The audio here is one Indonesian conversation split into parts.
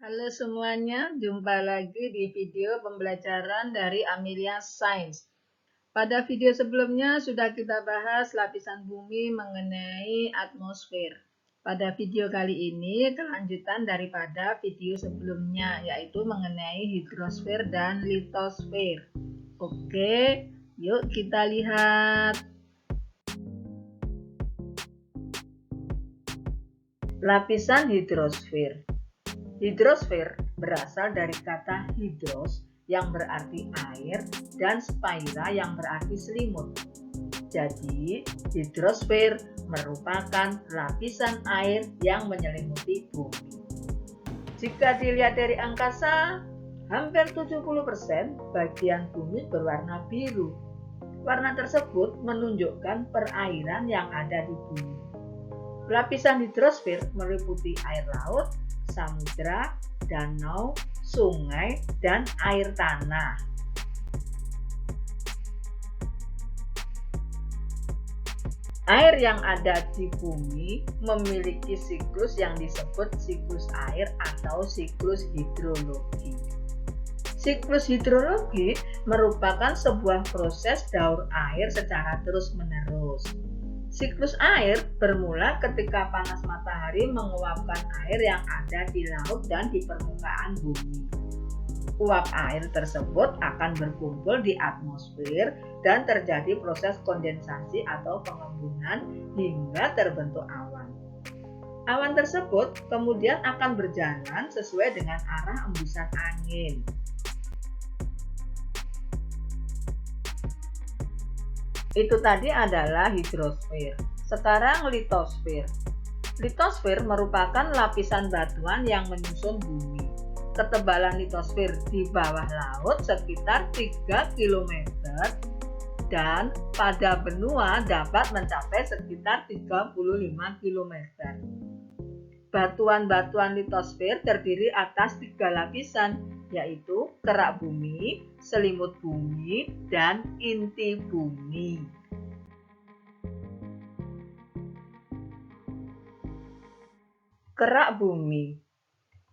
Halo semuanya, jumpa lagi di video pembelajaran dari Amelia Science. Pada video sebelumnya sudah kita bahas lapisan bumi mengenai atmosfer. Pada video kali ini kelanjutan daripada video sebelumnya, yaitu mengenai hidrosfer dan litosfer. Oke, yuk kita lihat. Lapisan hidrosfer. Hidrosfer berasal dari kata hidros yang berarti air dan sphaira yang berarti selimut. Jadi, hidrosfer merupakan lapisan air yang menyelimuti bumi. Jika dilihat dari angkasa, hampir 70% bagian bumi berwarna biru. Warna tersebut menunjukkan perairan yang ada di bumi. Lapisan hidrosfer meliputi air laut, samudra, danau, sungai, dan air tanah. Air yang ada di bumi memiliki siklus yang disebut siklus air atau siklus hidrologi. Siklus hidrologi merupakan sebuah proses daur air secara terus-menerus. Siklus air bermula ketika panas matahari menguapkan air yang ada di laut dan di permukaan bumi. Uap air tersebut akan berkumpul di atmosfer dan terjadi proses kondensasi atau pengembunan hingga terbentuk awan. Awan tersebut kemudian akan berjalan sesuai dengan arah embusan angin. Itu tadi adalah hidrosfer. Sekarang litosfer. Litosfer merupakan lapisan batuan yang menyusun bumi. Ketebalan litosfer di bawah laut sekitar 3 km dan pada benua dapat mencapai sekitar 35 km. Batuan-batuan litosfer terdiri atas 3 lapisan, yaitu kerak bumi, selimut bumi, dan inti bumi. Kerak bumi.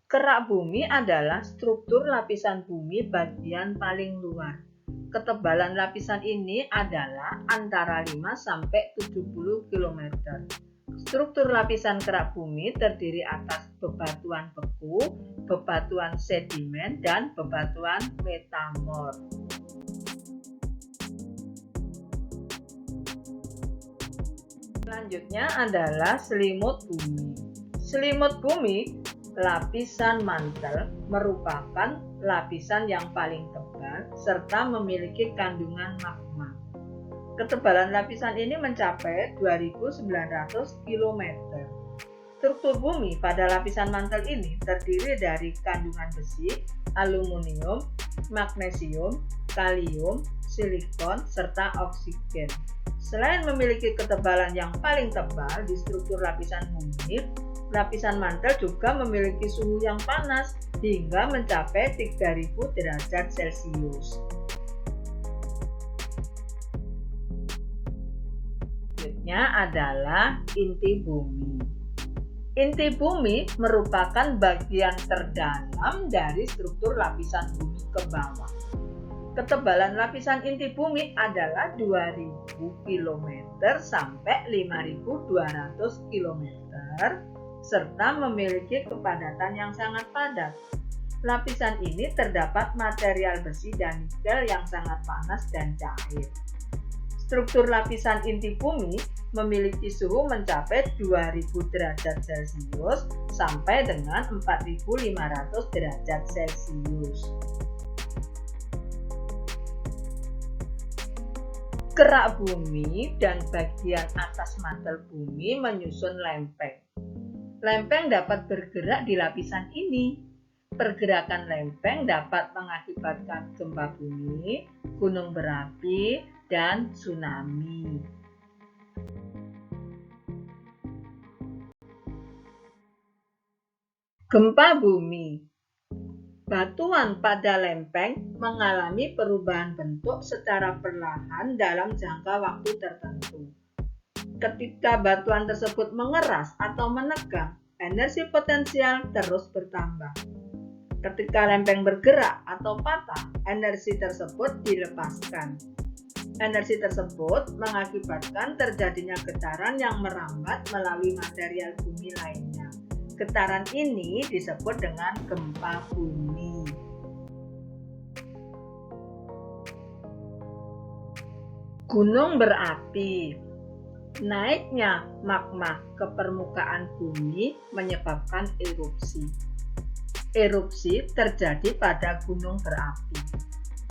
Kerak bumi adalah struktur lapisan bumi bagian paling luar. Ketebalan lapisan ini adalah antara 5 sampai 70 km. Struktur lapisan kerak bumi terdiri atas bebatuan beku, bebatuan sedimen, dan bebatuan metamorf. Selanjutnya adalah selimut bumi. Selimut bumi, lapisan mantel, merupakan lapisan yang paling tebal serta memiliki kandungan magma. Ketebalan lapisan ini mencapai 2.900 km. Struktur bumi pada lapisan mantel ini terdiri dari kandungan besi, aluminium, magnesium, kalium, silikon, serta oksigen. Selain memiliki ketebalan yang paling tebal di struktur lapisan bumi, lapisan mantel juga memiliki suhu yang panas hingga mencapai 3000 derajat Celcius. Selanjutnya adalah inti bumi. Inti bumi merupakan bagian terdalam dari struktur lapisan bumi ke bawah. Ketebalan lapisan inti bumi adalah 2000 km sampai 5200 km serta memiliki kepadatan yang sangat padat. Lapisan ini terdapat material besi dan nikel yang sangat panas dan cair. Struktur lapisan inti bumi memiliki suhu mencapai 2000 derajat Celcius sampai dengan 4500 derajat Celcius. Kerak bumi dan bagian atas mantel bumi menyusun lempeng. Lempeng dapat bergerak di lapisan ini. Pergerakan lempeng dapat mengakibatkan gempa bumi, gunung berapi, dan tsunami. Gempa bumi. Batuan pada lempeng mengalami perubahan bentuk secara perlahan dalam jangka waktu tertentu. Ketika batuan tersebut mengeras atau menegang, energi potensial terus bertambah. Ketika lempeng bergerak atau patah, energi tersebut dilepaskan. Energi tersebut mengakibatkan terjadinya getaran yang merambat melalui material bumi lainnya. Getaran ini disebut dengan gempa bumi. Gunung berapi. Naiknya magma ke permukaan bumi menyebabkan erupsi. Erupsi terjadi pada gunung berapi.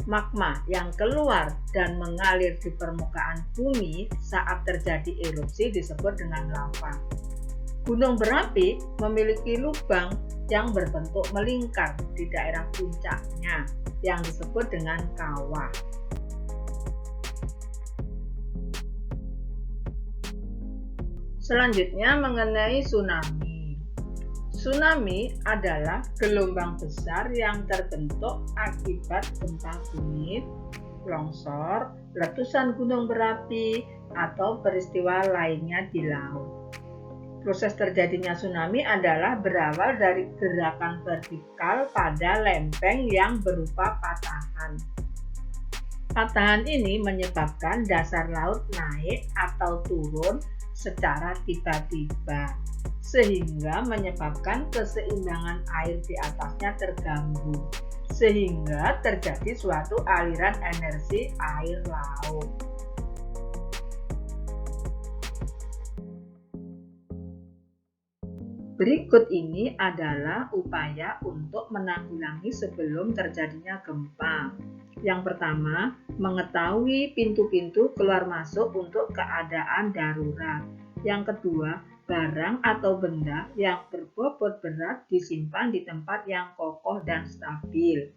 Magma yang keluar dan mengalir di permukaan bumi saat terjadi erupsi disebut dengan lava. Gunung berapi memiliki lubang yang berbentuk melingkar di daerah puncaknya yang disebut dengan kawah. Selanjutnya mengenai tsunami. Tsunami adalah gelombang besar yang terbentuk akibat gempa bumi, longsor, letusan gunung berapi, atau peristiwa lainnya di laut. Proses terjadinya tsunami adalah berawal dari gerakan vertikal pada lempeng yang berupa patahan. Patahan ini menyebabkan dasar laut naik atau turun secara tiba-tiba, sehingga menyebabkan keseimbangan air di atasnya terganggu, sehingga terjadi suatu aliran energi air laut. Berikut ini adalah upaya untuk menanggulangi sebelum terjadinya gempa. Yang pertama, mengetahui pintu-pintu keluar masuk untuk keadaan darurat. Yang kedua, barang atau benda yang berbobot berat disimpan di tempat yang kokoh dan stabil.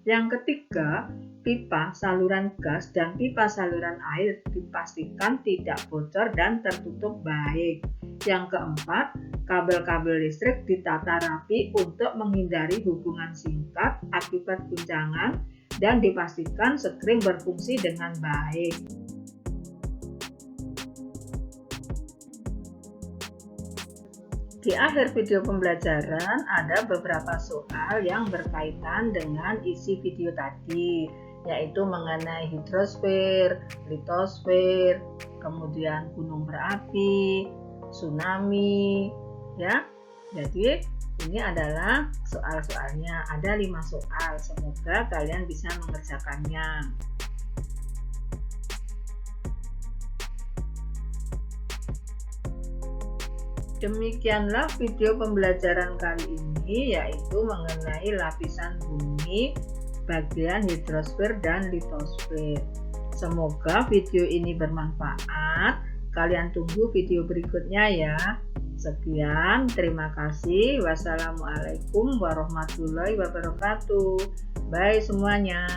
Yang ketiga, pipa saluran gas dan pipa saluran air dipastikan tidak bocor dan tertutup baik. Yang keempat, kabel-kabel listrik ditata rapi untuk menghindari hubungan singkat akibat guncangan dan dipastikan sekring berfungsi dengan baik. Di akhir video pembelajaran ada beberapa soal yang berkaitan dengan isi video tadi, yaitu mengenai hidrosfer, litosfer, kemudian gunung berapi, tsunami, ya. Jadi ini adalah soal-soalnya, ada 5 soal, semoga kalian bisa mengerjakannya. Demikianlah video pembelajaran kali ini, yaitu mengenai lapisan bumi, bagian hidrosfer dan litosfer. Semoga video ini bermanfaat. Kalian tunggu video berikutnya ya. Sekian, terima kasih. Wassalamualaikum warahmatullahi wabarakatuh. Bye semuanya.